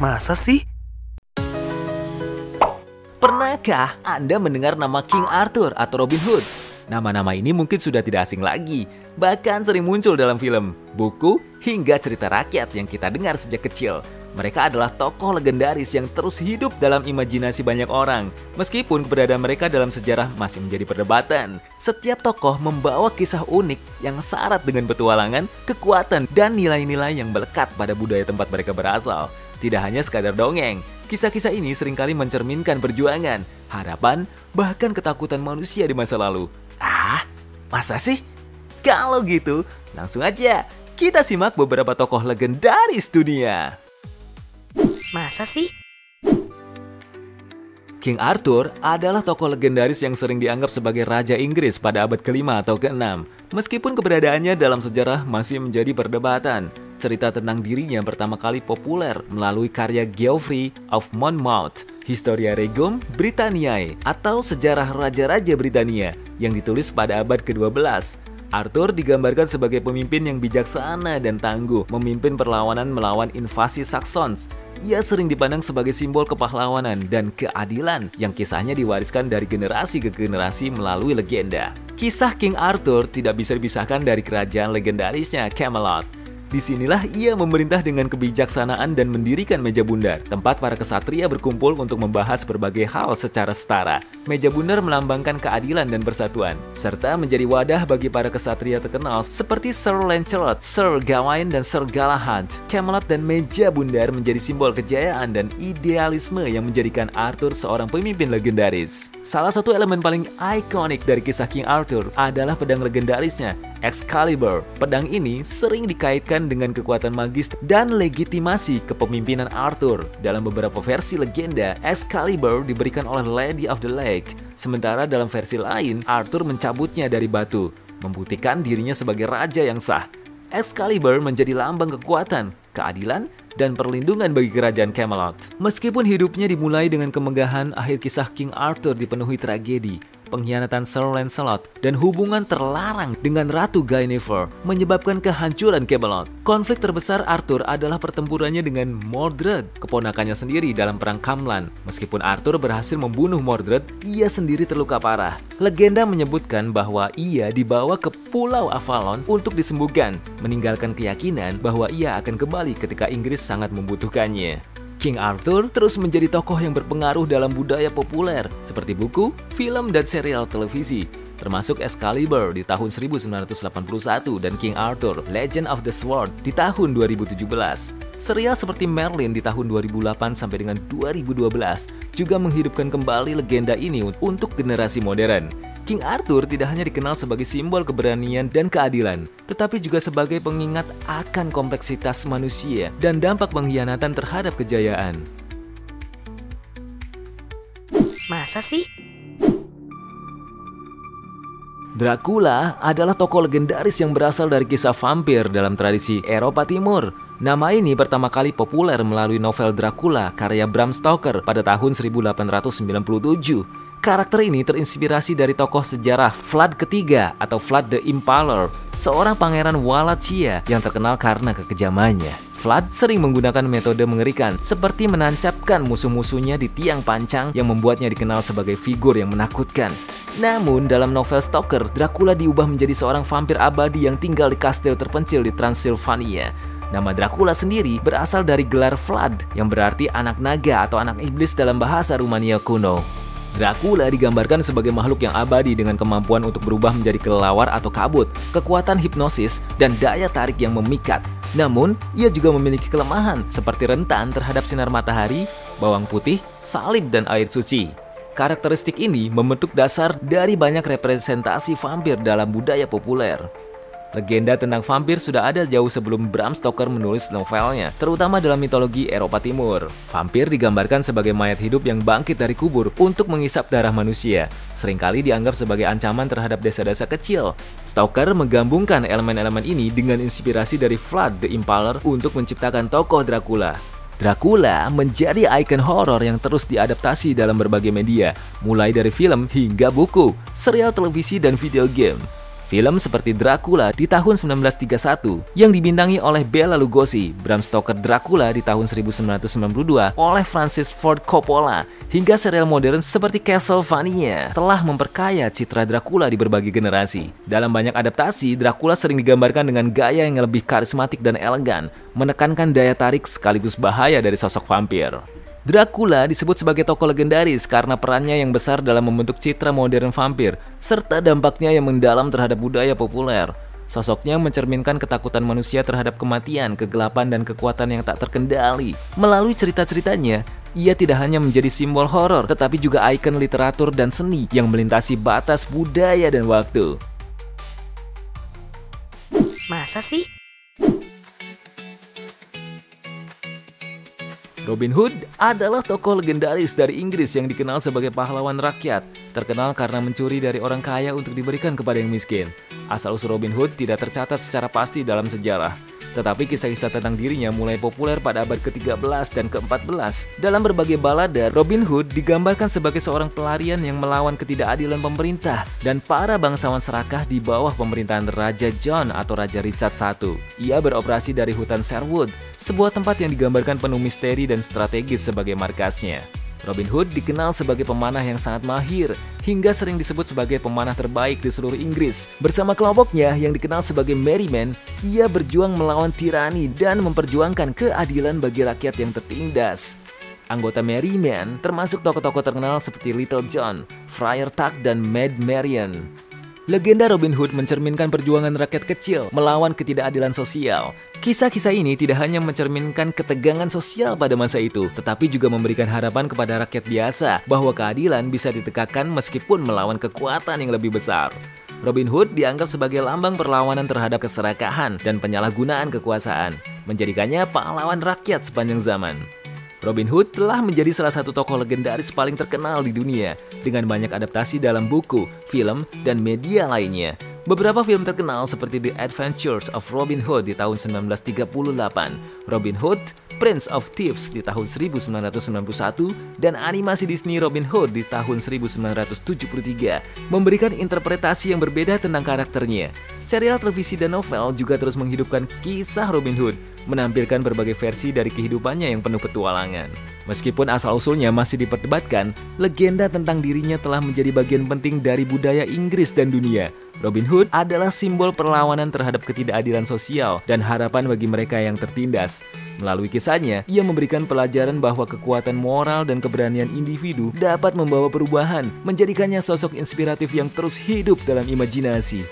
Masa sih? Pernahkah Anda mendengar nama King Arthur atau Robin Hood? Nama-nama ini mungkin sudah tidak asing lagi, bahkan sering muncul dalam film, buku, hingga cerita rakyat yang kita dengar sejak kecil. Mereka adalah tokoh legendaris yang terus hidup dalam imajinasi banyak orang. Meskipun keberadaan mereka dalam sejarah masih menjadi perdebatan, setiap tokoh membawa kisah unik yang syarat dengan petualangan, kekuatan, dan nilai-nilai yang melekat pada budaya tempat mereka berasal. Tidak hanya sekadar dongeng, kisah-kisah ini seringkali mencerminkan perjuangan, harapan, bahkan ketakutan manusia di masa lalu. Ah, masa sih? Kalau gitu, langsung aja kita simak beberapa tokoh legendaris dunia. Masa sih? King Arthur adalah tokoh legendaris yang sering dianggap sebagai Raja Inggris pada abad ke-5 atau ke-6. Meskipun keberadaannya dalam sejarah masih menjadi perdebatan, cerita tentang dirinya pertama kali populer melalui karya Geoffrey of Monmouth, Historia Regum Britanniae, atau Sejarah Raja-Raja Britania, yang ditulis pada abad ke-12. Arthur digambarkan sebagai pemimpin yang bijaksana dan tangguh, memimpin perlawanan melawan invasi Saxons. Ia sering dipandang sebagai simbol kepahlawanan dan keadilan yang kisahnya diwariskan dari generasi ke generasi melalui legenda. Kisah King Arthur tidak bisa dipisahkan dari kerajaan legendarisnya Camelot. Disinilah ia memerintah dengan kebijaksanaan dan mendirikan meja bundar, tempat para kesatria berkumpul untuk membahas berbagai hal secara setara. Meja bundar melambangkan keadilan dan persatuan, serta menjadi wadah bagi para kesatria terkenal seperti Sir Lancelot, Sir Gawain, dan Sir Galahad. Camelot dan meja bundar menjadi simbol kejayaan dan idealisme yang menjadikan Arthur seorang pemimpin legendaris. Salah satu elemen paling ikonik dari kisah King Arthur adalah pedang legendarisnya, Excalibur. Pedang ini sering dikaitkan dengan kekuatan magis dan legitimasi kepemimpinan Arthur. Dalam beberapa versi legenda, Excalibur diberikan oleh Lady of the Lake. Sementara dalam versi lain, Arthur mencabutnya dari batu, membuktikan dirinya sebagai raja yang sah. Excalibur menjadi lambang kekuatan, keadilan, dan perlindungan bagi kerajaan Camelot. Meskipun hidupnya dimulai dengan kemegahan, akhir kisah King Arthur dipenuhi tragedi, pengkhianatan Sir Lancelot, dan hubungan terlarang dengan Ratu Guinevere menyebabkan kehancuran Camelot. Konflik terbesar Arthur adalah pertempurannya dengan Mordred, keponakannya sendiri dalam perang Camlan. Meskipun Arthur berhasil membunuh Mordred, ia sendiri terluka parah. Legenda menyebutkan bahwa ia dibawa ke Pulau Avalon untuk disembuhkan, meninggalkan keyakinan bahwa ia akan kembali ketika Inggris sangat membutuhkannya. King Arthur terus menjadi tokoh yang berpengaruh dalam budaya populer seperti buku, film, dan serial televisi, termasuk Excalibur di tahun 1981 dan King Arthur Legend of the Sword di tahun 2017. Serial seperti Merlin di tahun 2008 sampai dengan 2012 juga menghidupkan kembali legenda ini untuk generasi modern. King Arthur tidak hanya dikenal sebagai simbol keberanian dan keadilan, tetapi juga sebagai pengingat akan kompleksitas manusia dan dampak pengkhianatan terhadap kejayaan. Masa sih? Dracula adalah tokoh legendaris yang berasal dari kisah vampir dalam tradisi Eropa Timur. Nama ini pertama kali populer melalui novel Dracula karya Bram Stoker pada tahun 1897. Karakter ini terinspirasi dari tokoh sejarah Vlad ketiga atau Vlad the Impaler, seorang pangeran Wallachia yang terkenal karena kekejamannya. Vlad sering menggunakan metode mengerikan seperti menancapkan musuh-musuhnya di tiang pancang yang membuatnya dikenal sebagai figur yang menakutkan. Namun dalam novel Stoker, Dracula diubah menjadi seorang vampir abadi yang tinggal di kastil terpencil di Transilvania. Nama Dracula sendiri berasal dari gelar Vlad yang berarti anak naga atau anak iblis dalam bahasa Rumania kuno. Dracula digambarkan sebagai makhluk yang abadi dengan kemampuan untuk berubah menjadi kelelawar atau kabut, kekuatan hipnosis, dan daya tarik yang memikat. Namun, ia juga memiliki kelemahan seperti rentan terhadap sinar matahari, bawang putih, salib, dan air suci. Karakteristik ini membentuk dasar dari banyak representasi vampir dalam budaya populer. Legenda tentang vampir sudah ada jauh sebelum Bram Stoker menulis novelnya, terutama dalam mitologi Eropa Timur. Vampir digambarkan sebagai mayat hidup yang bangkit dari kubur untuk menghisap darah manusia. Seringkali dianggap sebagai ancaman terhadap desa-desa kecil. Stoker menggabungkan elemen-elemen ini dengan inspirasi dari Vlad the Impaler untuk menciptakan tokoh Dracula. Dracula menjadi ikon horor yang terus diadaptasi dalam berbagai media, mulai dari film hingga buku, serial televisi, dan video game. Film seperti Dracula di tahun 1931 yang dibintangi oleh Bela Lugosi, Bram Stoker Dracula di tahun 1992 oleh Francis Ford Coppola, hingga serial modern seperti Castlevania telah memperkaya citra Dracula di berbagai generasi. Dalam banyak adaptasi, Dracula sering digambarkan dengan gaya yang lebih karismatik dan elegan, menekankan daya tarik sekaligus bahaya dari sosok vampir. Dracula disebut sebagai tokoh legendaris karena perannya yang besar dalam membentuk citra modern vampir, serta dampaknya yang mendalam terhadap budaya populer. Sosoknya mencerminkan ketakutan manusia terhadap kematian, kegelapan, dan kekuatan yang tak terkendali. Melalui cerita-ceritanya, ia tidak hanya menjadi simbol horor, tetapi juga ikon literatur dan seni yang melintasi batas budaya dan waktu. Masa sih? Robin Hood adalah tokoh legendaris dari Inggris yang dikenal sebagai pahlawan rakyat, terkenal karena mencuri dari orang kaya untuk diberikan kepada yang miskin. Asal-usul Robin Hood tidak tercatat secara pasti dalam sejarah, tetapi kisah-kisah tentang dirinya mulai populer pada abad ke-13 dan ke-14. Dalam berbagai balada, Robin Hood digambarkan sebagai seorang pelarian yang melawan ketidakadilan pemerintah dan para bangsawan serakah di bawah pemerintahan Raja John atau Raja Richard I. Ia beroperasi dari hutan Sherwood, sebuah tempat yang digambarkan penuh misteri dan strategis sebagai markasnya. Robin Hood dikenal sebagai pemanah yang sangat mahir, hingga sering disebut sebagai pemanah terbaik di seluruh Inggris. Bersama kelompoknya yang dikenal sebagai Merry Men, ia berjuang melawan tirani dan memperjuangkan keadilan bagi rakyat yang tertindas. Anggota Merry Men termasuk tokoh-tokoh terkenal seperti Little John, Friar Tuck, dan Maid Marian. Legenda Robin Hood mencerminkan perjuangan rakyat kecil melawan ketidakadilan sosial. Kisah-kisah ini tidak hanya mencerminkan ketegangan sosial pada masa itu, tetapi juga memberikan harapan kepada rakyat biasa bahwa keadilan bisa ditegakkan meskipun melawan kekuatan yang lebih besar. Robin Hood dianggap sebagai lambang perlawanan terhadap keserakahan dan penyalahgunaan kekuasaan, menjadikannya pahlawan rakyat sepanjang zaman. Robin Hood telah menjadi salah satu tokoh legendaris paling terkenal di dunia dengan banyak adaptasi dalam buku, film, dan media lainnya. Beberapa film terkenal seperti The Adventures of Robin Hood di tahun 1938, Robin Hood, Prince of Thieves di tahun 1991, dan animasi Disney Robin Hood di tahun 1973 memberikan interpretasi yang berbeda tentang karakternya. Serial televisi dan novel juga terus menghidupkan kisah Robin Hood, menampilkan berbagai versi dari kehidupannya yang penuh petualangan. Meskipun asal-usulnya masih diperdebatkan, legenda tentang dirinya telah menjadi bagian penting dari budaya Inggris dan dunia. Robin Hood adalah simbol perlawanan terhadap ketidakadilan sosial dan harapan bagi mereka yang tertindas. Melalui kisahnya, ia memberikan pelajaran bahwa kekuatan moral dan keberanian individu dapat membawa perubahan, menjadikannya sosok inspiratif yang terus hidup dalam imajinasi.